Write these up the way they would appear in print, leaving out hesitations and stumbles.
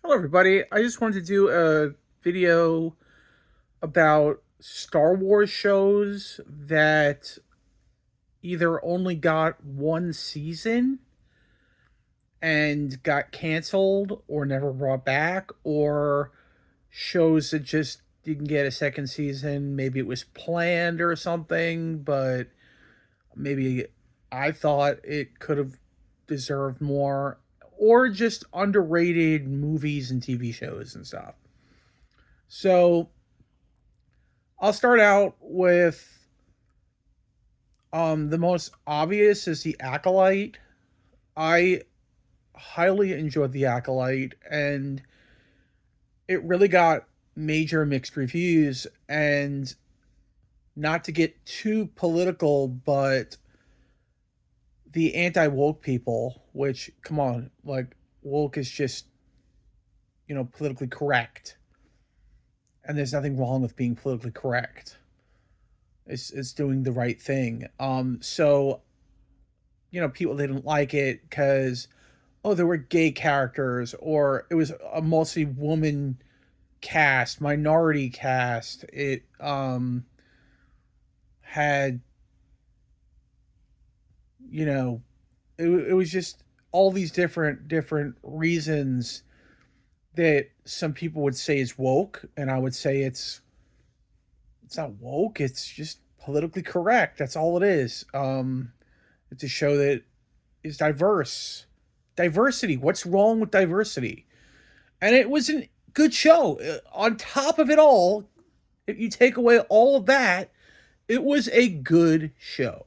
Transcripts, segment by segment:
Hello, everybody. I just wanted to do a video about Star Wars shows that either only got one season and got canceled or never brought back, or shows that just didn't get a second season. Maybe it was planned or something, but maybe I thought it could have deserved more, or just underrated movies and TV shows and stuff. So I'll start out with the most obvious is the Acolyte. I highly enjoyed the Acolyte, and it really got major mixed reviews. And not to get too political, but the anti woke people, which come on, like woke is just politically correct, and there's nothing wrong with being politically correct. It's doing the right thing. So people didn't like it because there were gay characters, or it was a mostly woman cast, minority cast. It had you know it was just all these different reasons that some people would say is woke, and I would say it's not woke. It's just politically correct. That's all it is. It's a show that is diverse. Diversity. What's wrong with diversity? And it was a good show. On top of it all, if you take away all of that, it was a good show.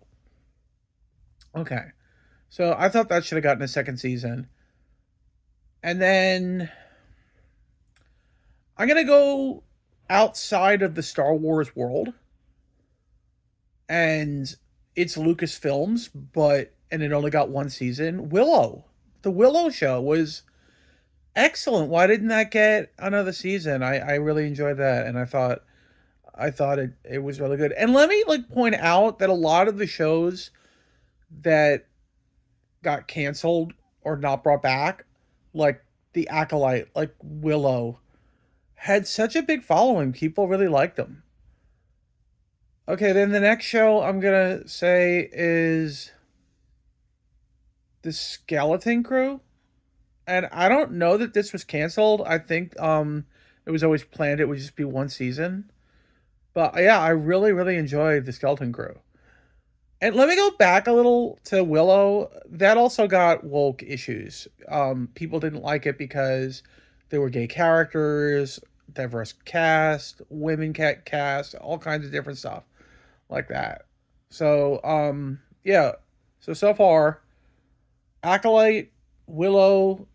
Okay. So I thought that should have gotten a second season. And then I'm going to go outside of the Star Wars world. And it's Lucasfilms, and it only got one season. Willow. The Willow show was excellent. Why didn't that get another season? I really enjoyed that, and I thought it was really good. And let me point out that a lot of the shows that got canceled or not brought back, like The Acolyte, like Willow, had such a big following. People really liked them. Okay, then the next show I'm gonna say is the Skeleton Crew. And I don't know that this was canceled. I think it was always planned it would just be one season. But yeah, I really, really enjoyed the Skeleton Crew. And let me go back a little to Willow. That also got woke issues. People didn't like it because there were gay characters, diverse cast, women cast, all kinds of different stuff like that. So yeah. So far, Acolyte, Willow,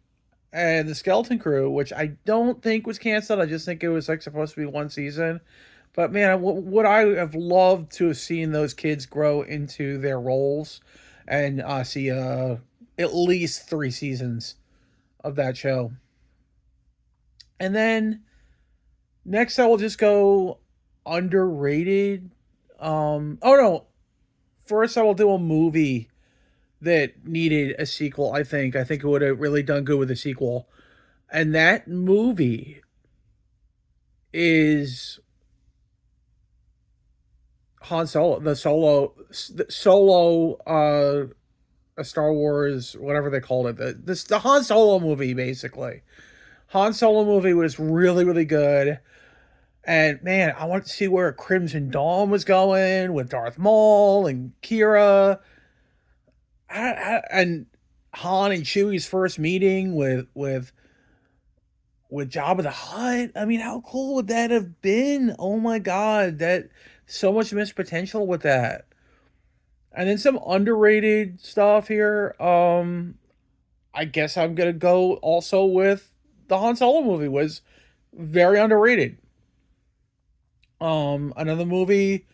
and the Skeleton Crew, which I don't think was canceled. I just think it was supposed to be one season. But man, would I have loved to have seen those kids grow into their roles and see at least three seasons of that show. And then next, I will just go underrated. Oh no, first I will do a movie that needed a sequel. I think it would have really done good with a sequel, and that movie is Han Solo, the Solo, a Star Wars, whatever they called it, the Han Solo movie, basically. Han Solo movie was really really good, and man, I want to see where Crimson Dawn was going with Darth Maul and Kira, and Han and Chewie's first meeting with Jabba the Hutt. I mean, how cool would that have been? Oh my god, that so much missed potential with that. And then some underrated stuff here. I guess I'm gonna go also with the Han Solo movie was very underrated. Another movie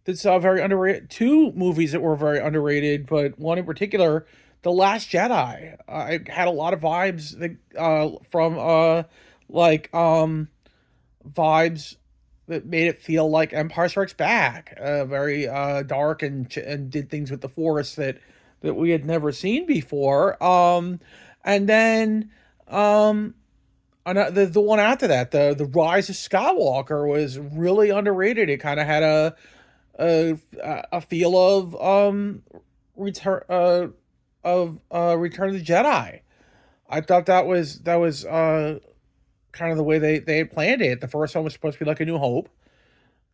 that's very underrated. Two movies that were very underrated, but one in particular, The Last Jedi. It had a lot of vibes that from like vibes that made it feel like Empire Strikes Back, very dark, and did things with the Force that we had never seen before. And then the one after that, the Rise of Skywalker was really underrated. It kind of had a a feel of return Return of the Jedi. I thought that was kind of the way they had planned it. The first one was supposed to be like A New Hope.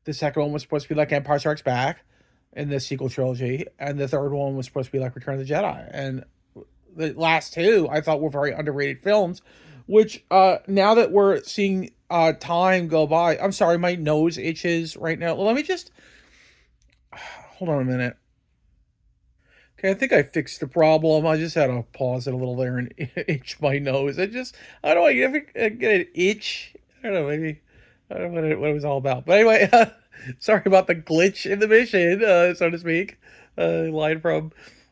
The second one was supposed to be like Empire Strikes Back in the sequel trilogy, and the third one was supposed to be like Return of the Jedi. And the last two I thought were very underrated films, which now that we're seeing time go by, I'm sorry, my nose itches right now. Let me just hold on a minute. Okay, I think I fixed the problem. I just had to pause it a little there and itch my nose. I don't know, you ever get an itch? I don't know, maybe, I don't know what it was all about. But anyway, sorry about the glitch in the mission, so to speak. Line from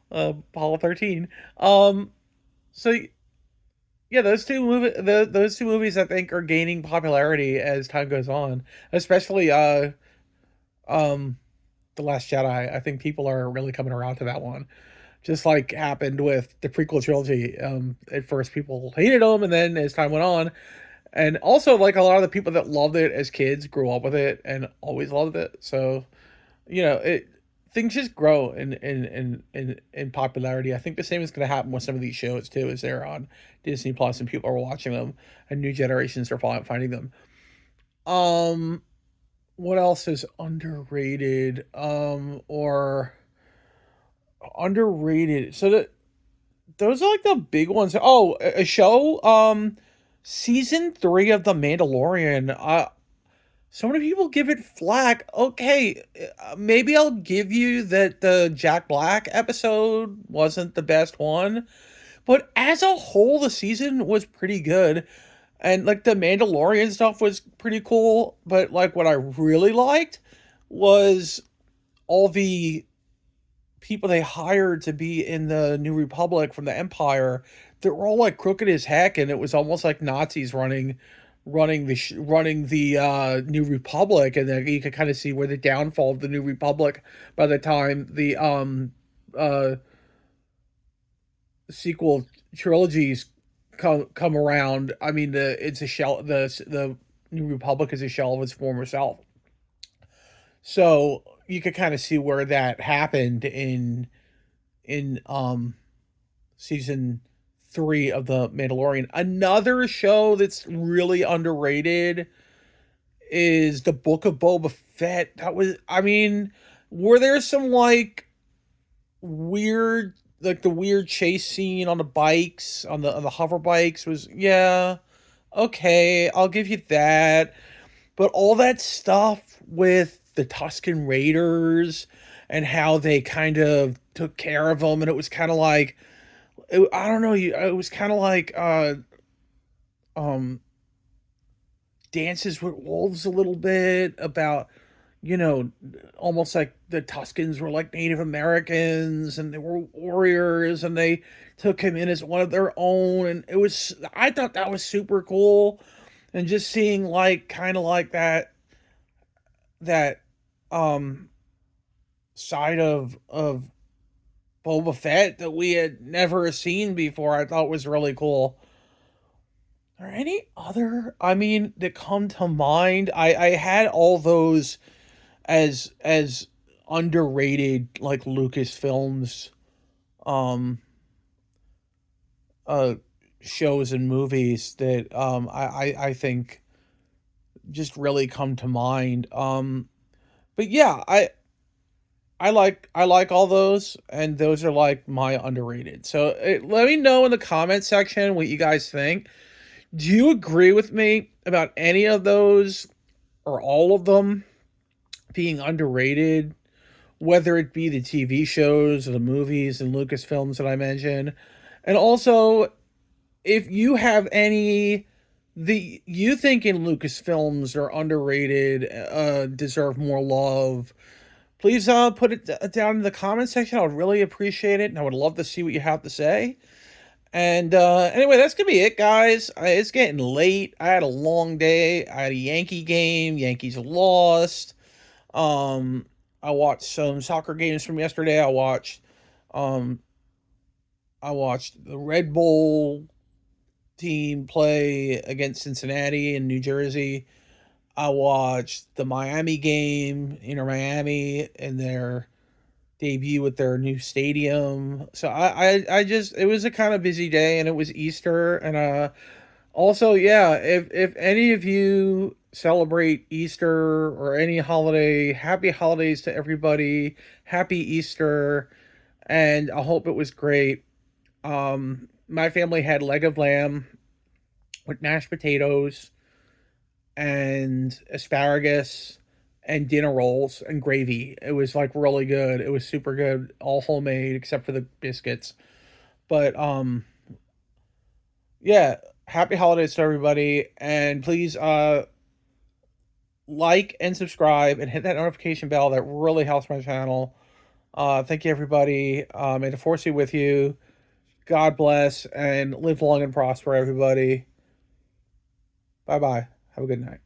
Apollo 13. So yeah, those two movies I think are gaining popularity as time goes on, especially um, The Last Jedi. I think people are really coming around to that one, just like happened with the prequel trilogy. At first, people hated them, and then as time went on, and also like a lot of the people that loved it as kids grew up with it and always loved it. So it things just grow in popularity. I think the same is going to happen with some of these shows too, as they're on Disney Plus and people are watching them, and new generations are finding them. Um, what else is underrated? Or underrated. So those are like the big ones. Oh, a show. Season 3 of The Mandalorian. So many people give it flack. Okay, maybe I'll give you that the Jack Black episode wasn't the best one, but as a whole, the season was pretty good. And like the Mandalorian stuff was pretty cool, but like what I really liked was all the people they hired to be in the New Republic from the Empire. They were all like crooked as heck, and it was almost like Nazis running the New Republic, and then you could kind of see where the downfall of the New Republic by the time the uh sequel trilogies come around. I mean, it's a shell. The New Republic is a shell of its former self. So you could kind of see where that happened in season 3 of the Mandalorian. Another show that's really underrated is the Book of Boba Fett. That was, I mean, were there some like weird, like the weird chase scene on the bikes, on the hover bikes was, yeah, okay, I'll give you that. But all that stuff with the Tusken Raiders and how they kind of took care of them, and it was kind of like, I don't know, it was kind of like um Dances with Wolves a little bit about, you know, almost like the Tuscans were like Native Americans and they were warriors and they took him in as one of their own. And I thought that was super cool. And just seeing like kind of like that um side of Boba Fett that we had never seen before, I thought was really cool. Are any other, I mean, that come to mind? I had all those as underrated like Lucasfilms um uh shows and movies that I think just really come to mind. But yeah, I like all those, and those are like my underrated. So let me know in the comment section what you guys think. Do you agree with me about any of those or all of them being underrated, whether it be the TV shows or the movies and Lucasfilms that I mentioned? And also, if you have any the you think in Lucasfilms are underrated, deserve more love, please put it down in the comment section. I would really appreciate it, and I would love to see what you have to say. And anyway, that's gonna be it, guys. It's getting late. I had a long day. I had a Yankee game. Yankees lost. Um, I watched some soccer games from yesterday. Um, I watched the Red Bull team play against Cincinnati in New Jersey. I watched the Miami game, Miami, and their debut with their new stadium. So I just it was a kind of busy day, and it was Easter, and also, yeah, if any of you celebrate Easter or any holiday, happy holidays to everybody. Happy Easter, and I hope it was great. My family had leg of lamb with mashed potatoes and asparagus and dinner rolls and gravy. It was like really good. It was super good, all homemade except for the biscuits. But yeah, happy holidays to everybody, and please like and subscribe and hit that notification bell. That really helps my channel. Thank you, everybody. May the force be with you. God bless and live long and prosper, everybody. Bye bye. Have a good night.